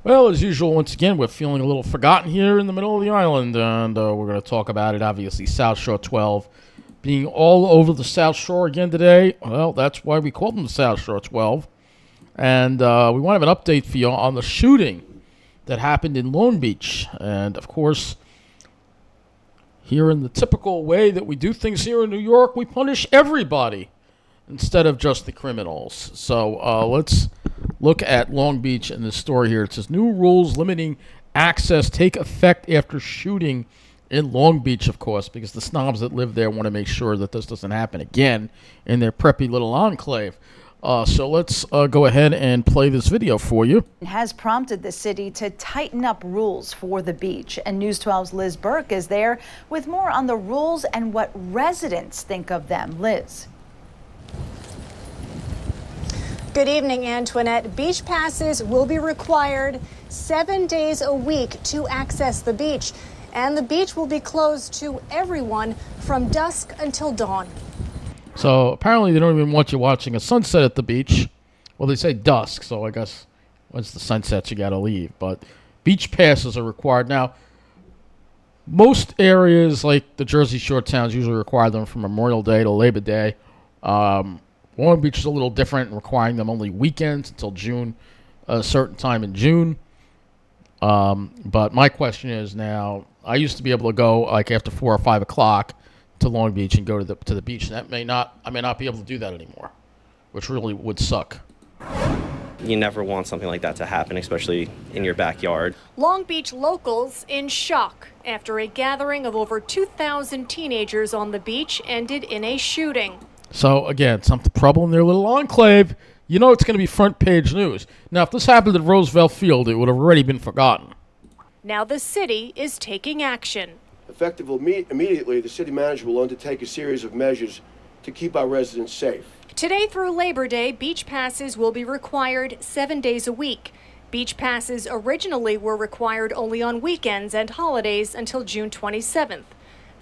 Well, as usual, once again, we're feeling a little forgotten here in the middle of the island, and we're going to talk about it, obviously. South Shore 12 being all over the South Shore again today. Well, that's why we called them the South Shore 12. And we want to have an update for you on the shooting that happened in Long Beach. And, of course, here in the typical way that we do things here in New York, we punish everybody instead of just the criminals. So let's look at Long Beach and this story here. It says, new rules limiting access take effect after shooting in Long Beach, of course, because the snobs that live there want to make sure that this doesn't happen again in their preppy little enclave. So let's go ahead and play this video for you. It has prompted the city to tighten up rules for the beach. And News 12's Liz Burke is there with more on the rules and what residents think of them. Liz. Good evening, Antoinette. Beach passes will be required 7 days a week to access the beach. And the beach will be closed to everyone from dusk until dawn. So apparently they don't even want you watching a sunset at the beach. Well, they say dusk, so I guess once the sun sets you got to leave. But beach passes are required. Now, most areas like the Jersey Shore towns usually require them from Memorial Day to Labor Day. Long Beach is a little different, requiring them only weekends until June, a certain time in June. But my question is now, I used to be able to go like after 4 or 5 o'clock to Long Beach and go to the beach. And I may not be able to do that anymore, which really would suck. You never want something like that to happen, especially in your backyard. Long Beach locals in shock after a gathering of over 2,000 teenagers on the beach ended in a shooting. So, again, some trouble in their little enclave. You know it's going to be front page news. Now, if this happened at Roosevelt Field, it would have already been forgotten. Now the city is taking action. Effective immediately, the city manager will undertake a series of measures to keep our residents safe. Today through Labor Day, beach passes will be required 7 days a week. Beach passes originally were required only on weekends and holidays until June 27th.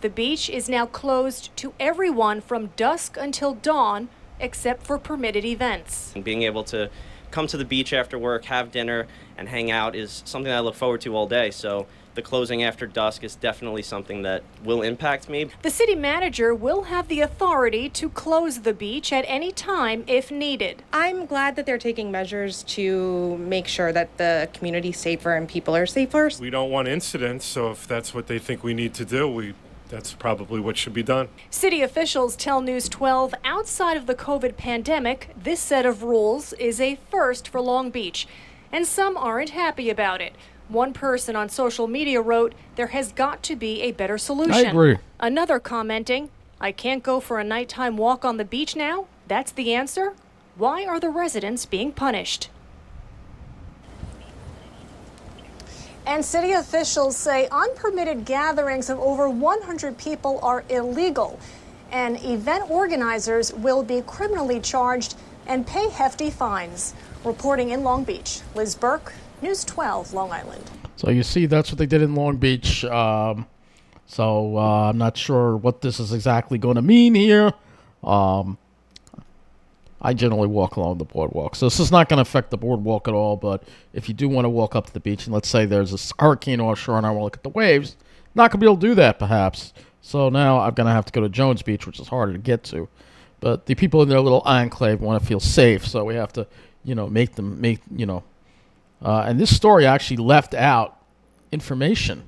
The beach is now closed to everyone from dusk until dawn, except for permitted events. Being able to come to the beach after work, have dinner, and hang out is something I look forward to all day. So the closing after dusk is definitely something that will impact me. The city manager will have the authority to close the beach at any time if needed. I'm glad that they're taking measures to make sure that the community's safer and people are safer. We don't want incidents, so if that's what they think we need to do, that's probably what should be done. City officials tell News 12 outside of the COVID pandemic, this set of rules is a first for Long Beach, and some aren't happy about it. One person on social media wrote, there has got to be a better solution. I agree. Another commenting, I can't go for a nighttime walk on the beach now? That's the answer? Why are the residents being punished? And city officials say unpermitted gatherings of over 100 people are illegal, and event organizers will be criminally charged and pay hefty fines. Reporting in Long Beach, Liz Burke, News 12, Long Island. So you see, that's what they did in Long Beach. I'm not sure what this is exactly going to mean here. I generally walk along the boardwalk, so this is not going to affect the boardwalk at all. But if you do want to walk up to the beach, and let's say there's a hurricane offshore and I want to look at the waves, not going to be able to do that, perhaps. So now I'm going to have to go to Jones Beach, which is harder to get to. But the people in their little enclave want to feel safe, so we have to, and this story actually left out information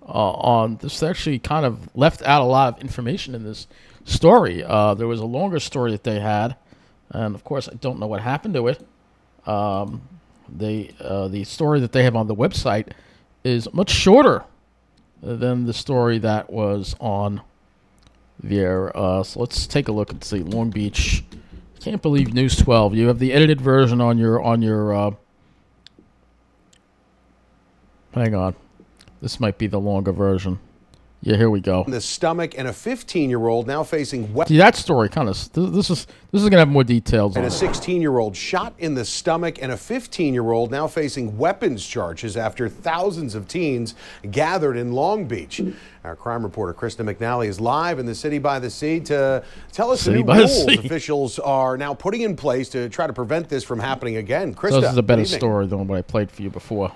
on this. Actually, kind of left out a lot of information in this story. There was a longer story that they had. And, of course, I don't know what happened to it. The story that they have on the website is much shorter than the story that was on there. So let's take a look and see. Long Beach. Can't believe News 12. You have the edited version on your hang on. This might be the longer version. Yeah, here we go. In the stomach, and a 15-year-old now facing See, that story kind of this is going to have more details. And a 16-year-old shot in the stomach, and a 15-year-old now facing weapons charges after thousands of teens gathered in Long Beach. Our crime reporter Krista McNally is live in the City by the Sea to tell us the new rules officials are now putting in place to try to prevent this from happening again. Krista, so this is a better story than what I played for you before.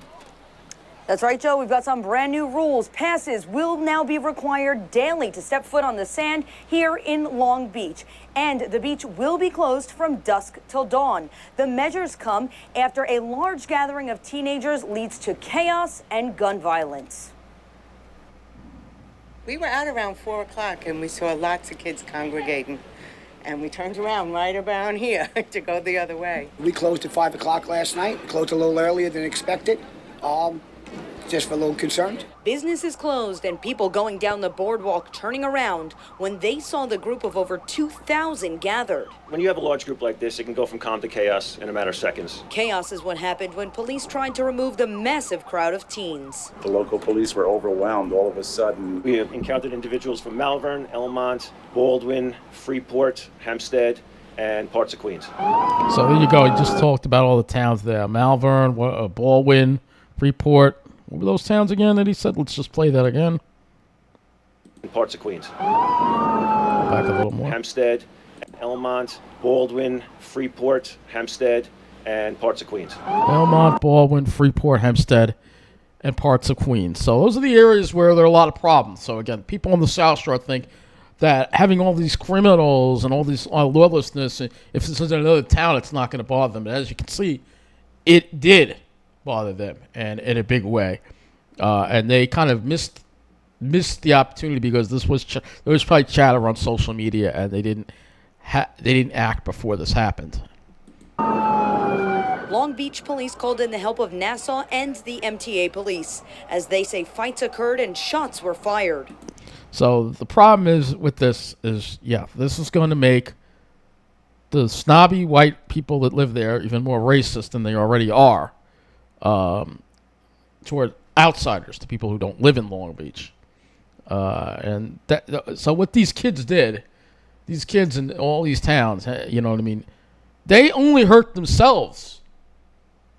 That's right, Joe. We've got some brand new rules. Passes will now be required daily to step foot on the sand here in Long Beach. And the beach will be closed from dusk till dawn. The measures come after a large gathering of teenagers leads to chaos and gun violence. We were out around 4 o'clock and we saw lots of kids congregating. And we turned around right around here to go the other way. We closed at 5 o'clock last night. We closed a little earlier than expected. Just for a little concerned. Businesses closed and people going down the boardwalk turning around when they saw the group of over 2,000 gathered. When you have a large group like this, it can go from calm to chaos in a matter of seconds. Chaos is what happened when police tried to remove the massive crowd of teens. The local police were overwhelmed all of a sudden. We have encountered individuals from Malvern, Elmont, Baldwin, Freeport, Hempstead, and parts of Queens. So there you go. You just talked about all the towns there. Malvern, Baldwin, Freeport. What were those towns again that he said? Let's just play that again. In parts of Queens. Back a little more. Hempstead, Elmont, Baldwin, Freeport, Hempstead, and parts of Queens. Elmont, Baldwin, Freeport, Hempstead, and parts of Queens. So those are the areas where there are a lot of problems. So again, people on the South Shore think that having all these criminals and all this lawlessness, if this is another town, it's not going to bother them. But as you can see, it did bother them, and in a big way, and they kind of missed the opportunity because this was there was probably chatter on social media, and they didn't act before this happened. Long Beach police called in the help of Nassau and the MTA police, as they say fights occurred and shots were fired. So the problem is with this is, this is going to make the snobby white people that live there even more racist than they already are. Toward outsiders, to people who don't live in Long Beach, and so what these kids did, these kids in all these towns, you know what I mean, they only hurt themselves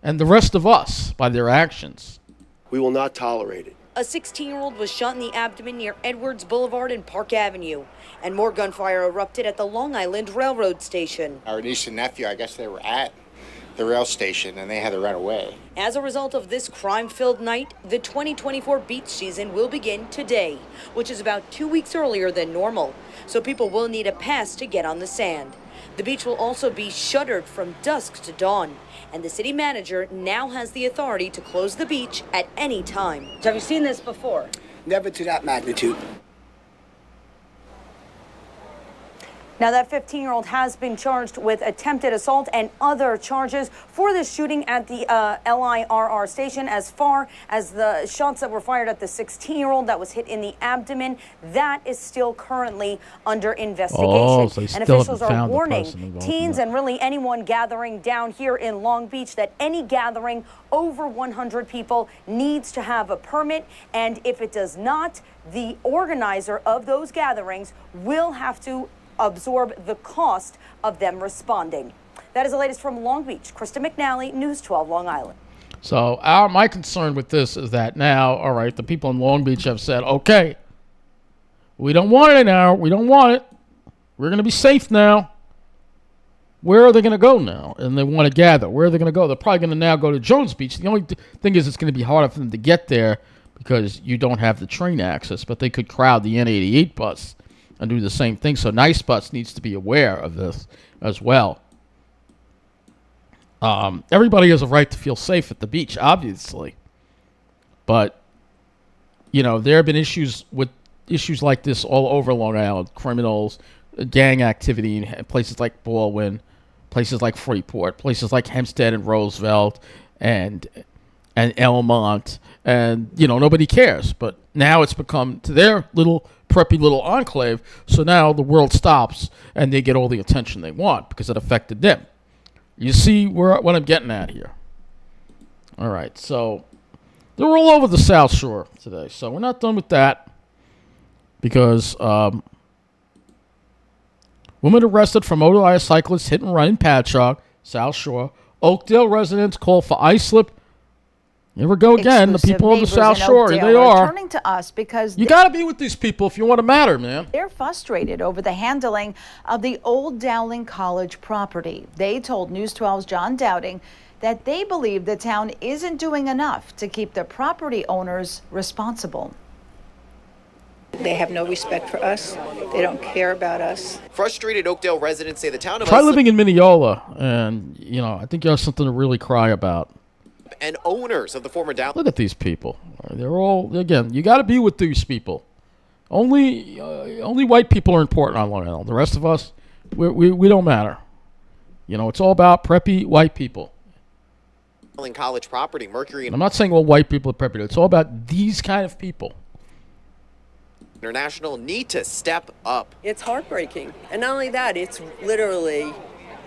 and the rest of us by their actions. We will not tolerate it. A 16-year-old was shot in the abdomen near Edwards Boulevard and Park Avenue, and more gunfire erupted at the Long Island Railroad Station. Our niece and nephew, I guess they were at the rail station and they had to run away. As a result of this crime-filled night, the 2024 beach season will begin today, which is about 2 weeks earlier than normal, so people will need a pass to get on the sand. The beach will also be shuttered from dusk to dawn, and the city manager now has the authority to close the beach at any time. Have you seen this before? Never to that magnitude. Now, that 15-year-old has been charged with attempted assault and other charges for the shooting at the LIRR station. As far as the shots that were fired at the 16-year-old that was hit in the abdomen, that is still currently under investigation. So and officials are warning teens and really anyone gathering down here in Long Beach that any gathering over 100 people needs to have a permit. And if it does not, the organizer of those gatherings will have to absorb the cost of them responding. That is the latest from Long Beach. Krista McNally, News 12, Long Island. So my concern with this is that now, all right, the people in Long Beach have said, okay, we don't want it now. We don't want it. We're going to be safe now. Where are they going to go now? And they want to gather. Where are they going to go? They're probably going to now go to Jones Beach. The only thing is it's going to be harder for them to get there because you don't have the train access, but they could crowd the N88 bus and do the same thing. So Nice Bus needs to be aware of this as well. Everybody has a right to feel safe at the beach, obviously. But, you know, there have been issues like this all over Long Island. Criminals, gang activity in places like Baldwin, places like Freeport, places like Hempstead and Roosevelt and Elmont. And, you know, nobody cares. But now it's become to their little preppy little enclave, so now the world stops and they get all the attention they want because it affected them. You see what I'm getting at here? All right, so they're all over the South Shore today, so we're not done with that because woman arrested for motorized cyclist hit and run in Patchogue, South Shore. Oakdale residents call for ice slip. Here we go again. The people of the South Shore, they are turning to us because you got to be with these people if you want to matter, man. They're frustrated over the handling of the old Dowling College property. They told News 12's John Dowling that they believe the town isn't doing enough to keep the property owners responsible. They have no respect for us. They don't care about us. Frustrated Oakdale residents say the town of Try living in Mineola, and, I think you have something to really cry about. And owners of the former Dowling. Look at these people. They're all, again, you got to be with these people. Only white people are important on Long Island. The rest of us, we don't matter. It's all about preppy white people. College property, Mercury. And I'm not saying all white people are preppy. It's all about these kind of people. International need to step up. It's heartbreaking. And not only that, it's literally,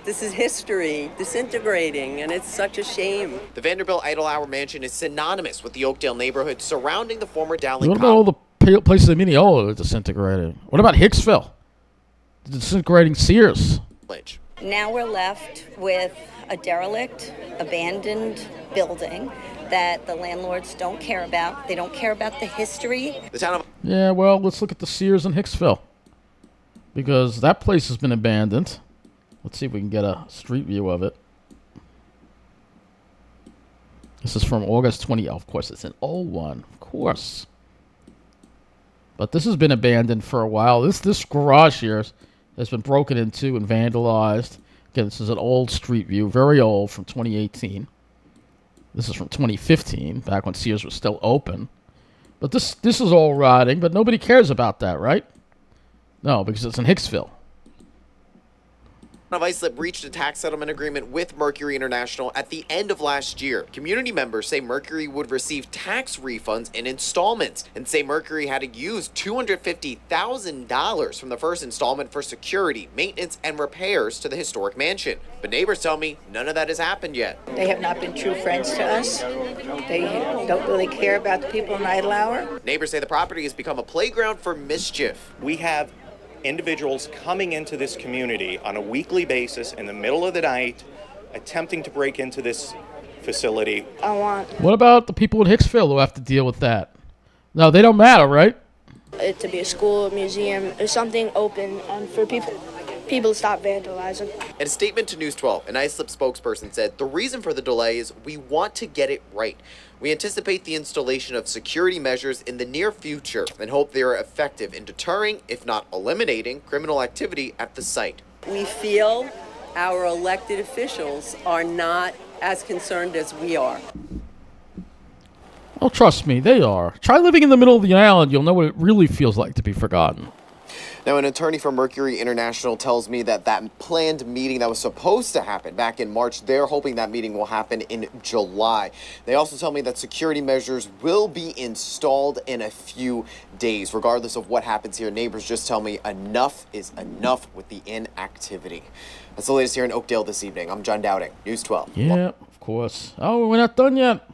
this is history disintegrating, and it's such a shame. The Vanderbilt Idle Hour Mansion is synonymous with the Oakdale neighborhood surrounding the former Dowling What about all the places in Mineola that are disintegrated? What about Hicksville? The disintegrating Sears. Now we're left with a derelict, abandoned building that the landlords don't care about. They don't care about the history. Yeah, well, let's look at the Sears in Hicksville, because that place has been abandoned. Let's see if we can get a street view of it. This is from August 20. Of course, it's an old one. Of course. But this has been abandoned for a while. This garage here has been broken into and vandalized. Again, this is an old street view, very old, from 2018. This is from 2015, back when Sears was still open. But this is all rotting, but nobody cares about that, right? No, because it's in Hicksville. Of Islip reached a tax settlement agreement with Mercury International at the end of last year. Community members say Mercury would receive tax refunds in installments and say Mercury had to use $250,000 from the first installment for security, maintenance, and repairs to the historic mansion. But neighbors tell me none of that has happened yet. They have not been true friends to us. They don't really care about the people in Idle Hour. Neighbors say the property has become a playground for mischief. We have individuals coming into this community on a weekly basis in the middle of the night, attempting to break into this facility. What about the people in Hicksville who have to deal with that? No, they don't matter, right? It to be a school, a museum, or something open for people to stop vandalizing. In a statement to News 12, an Islip spokesperson said the reason for the delay is we want to get it right. We anticipate the installation of security measures in the near future and hope they are effective in deterring, if not eliminating, criminal activity at the site. We feel our elected officials are not as concerned as we are. Oh, trust me, they are. Try living in the middle of the island. You'll know what it really feels like to be forgotten. Now, an attorney from Mercury International tells me that planned meeting that was supposed to happen back in March, they're hoping that meeting will happen in July. They also tell me that security measures will be installed in a few days. Regardless of what happens here, neighbors just tell me enough is enough with the inactivity. That's the latest here in Oakdale this evening. I'm John Dowling, News 12. Yeah, of course. Oh, we're not done yet.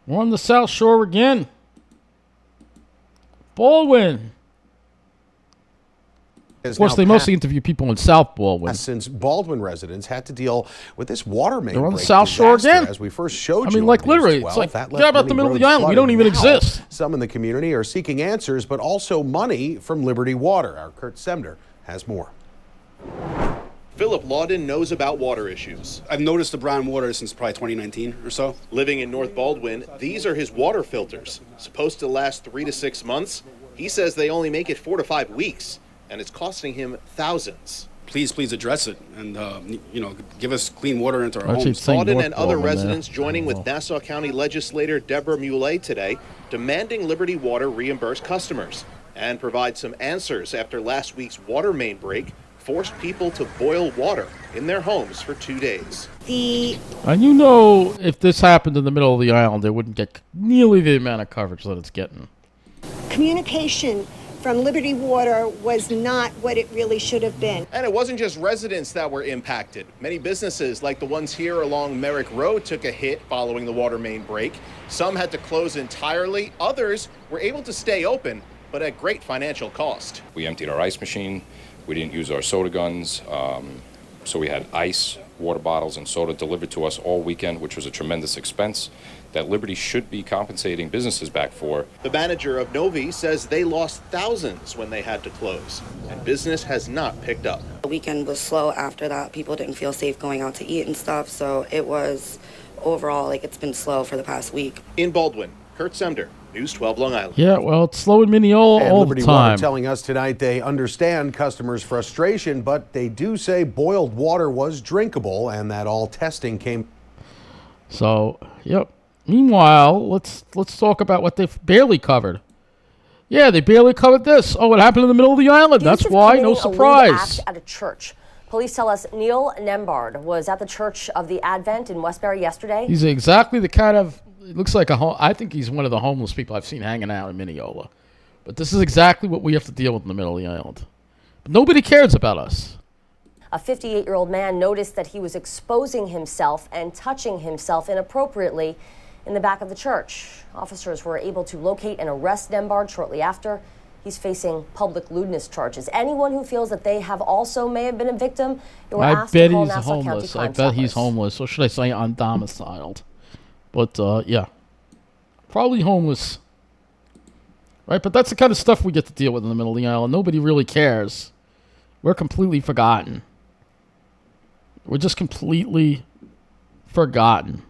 We're on the South Shore again. Baldwin. Of course, they mostly interview people in South Baldwin. Since Baldwin residents had to deal with this water main They're on the break South Shore again. As we first showed I you mean, like on News literally, 12, it's like, that get left about the many middle of the roads island. We don't flooded. even Now, exist. Some in the community are seeking answers, but also money from Liberty Water. Our Kurt Semner has more. Philip Lawden knows about water issues. I've noticed the brown water since probably 2019 or so. Living in North Baldwin, these are his water filters. Supposed to last 3 to 6 months. He says they only make it 4 to 5 weeks, and it's costing him thousands. Please address it and, give us clean water into our homes. Lawden and other residents joining with Nassau County legislator Deborah Muley today, demanding Liberty Water reimburse customers and provide some answers after last week's water main break forced people to boil water in their homes for 2 days. And if this happened in the middle of the island, they wouldn't get nearly the amount of coverage that it's getting. Communication from Liberty Water was not what it really should have been. And it wasn't just residents that were impacted. Many businesses, like the ones here along Merrick Road, took a hit following the water main break. Some had to close entirely. Others were able to stay open, but at great financial cost. We emptied our ice machine. We didn't use our soda guns. So we had ice, water bottles, and soda delivered to us all weekend, which was a tremendous expense. that Liberty should be compensating businesses back for. The manager of Novi says they lost thousands when they had to close, and business has not picked up. The weekend was slow after that. People didn't feel safe going out to eat and stuff, so it was overall, like, it's been slow for the past week. In Baldwin, Kurt Semder, News 12 Long Island. Yeah, well, it's slow in Mineola all Liberty the time. Water telling us tonight they understand customers' frustration, but they do say boiled water was drinkable and that all testing came. So, yep. Meanwhile, let's talk about what they've barely covered. Yeah, they barely covered this. Oh, it happened in the middle of the island. That's why, no surprise. At a church. Police tell us Neil Nembard was at the Church of the Advent in Westbury yesterday. He's exactly the kind of, it looks like I think he's one of the homeless people I've seen hanging out in Mineola. But this is exactly what we have to deal with in the middle of the island. But nobody cares about us. A 58-year-old man noticed that he was exposing himself and touching himself inappropriately in the back of the church. Officers were able to locate and arrest Nembard shortly after. He's facing public lewdness charges. Anyone who feels that they have also may have been a victim, you were asked to call Nassau County Crime I bet he's homeless, or should I say undomiciled. But, yeah. Probably homeless. Right, but that's the kind of stuff we get to deal with in the middle of the island. Nobody really cares. We're completely forgotten. We're just completely forgotten.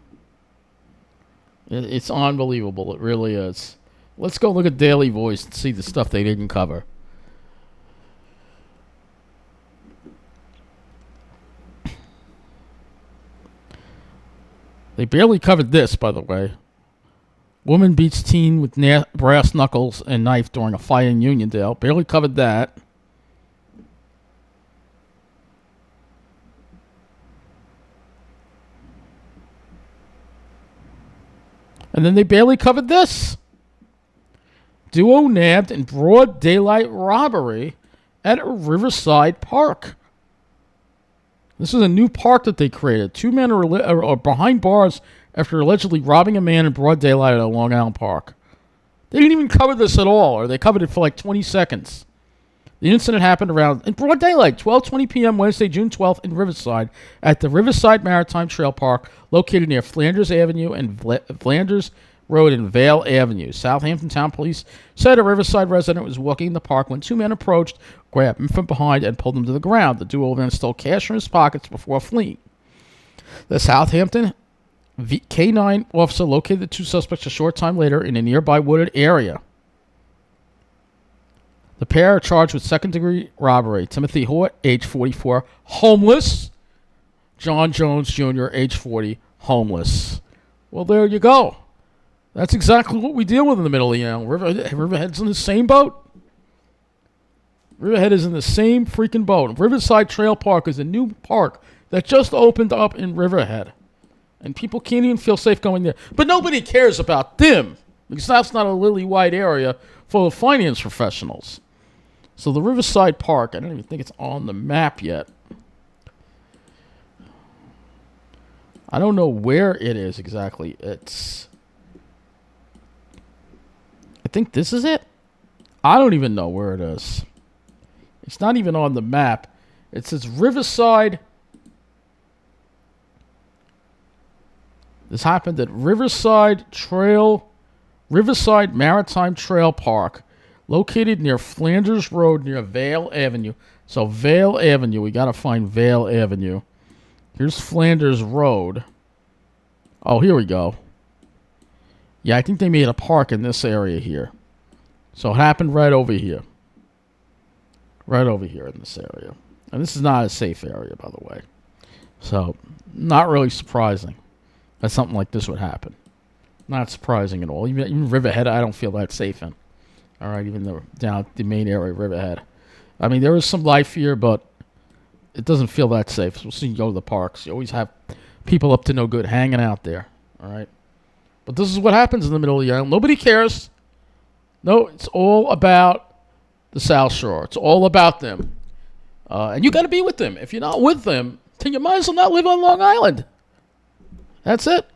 It's unbelievable. It really is. Let's go look at Daily Voice and see the stuff they didn't cover. They barely covered this, by the way. Woman beats teen with brass knuckles and knife during a fight in Uniondale. Barely covered that. And then they barely covered this. Duo nabbed in broad daylight robbery at a Riverside park. This is a new park that they created. Two men are behind bars after allegedly robbing a man in broad daylight at a Long Island park. They didn't even cover this at all, or they covered it for like 20 seconds. The incident happened in broad daylight, 12:20 p.m. Wednesday, June 12th in Riverside at the Riverside Maritime Trail Park located near Flanders Avenue and Flanders Road and Vale Avenue. Southampton Town Police said a Riverside resident was walking in the park when two men approached, grabbed him from behind, and pulled him to the ground. The duo then stole cash from his pockets before fleeing. The Southampton K-9 officer located the two suspects a short time later in a nearby wooded area. The pair are charged with second-degree robbery. Timothy Hort, age 44, homeless. John Jones Jr., age 40, homeless. Well, there you go. That's exactly what we deal with in the middle of the island. Riverhead's in the same boat. Riverhead is in the same freaking boat. Riverside Trail Park is a new park that just opened up in Riverhead. And people can't even feel safe going there. But nobody cares about them, because that's not a lily-white area full of finance professionals. So the Riverside Park, I don't even think it's on the map yet. I don't know where it is exactly. I think this is it. I don't even know where it is. It's not even on the map. It says Riverside. This happened at Riverside Maritime Trail Park, located near Flanders Road near Vale Avenue. So Vale Avenue, we got to find Vale Avenue. Here's Flanders Road. Oh, here we go. Yeah, I think they made a park in this area here. So it happened right over here. Right over here in this area. And this is not a safe area, by the way. So, not really surprising that something like this would happen. Not surprising at all. Even Riverhead, I don't feel that safe in. All right, even down the main area of Riverhead. I mean, there is some life here, but it doesn't feel that safe. So you go to the parks. You always have people up to no good hanging out there. All right? But this is what happens in the middle of the island. Nobody cares. No, it's all about the South Shore. It's all about them. And you got to be with them. If you're not with them, then you might as well not live on Long Island. That's it.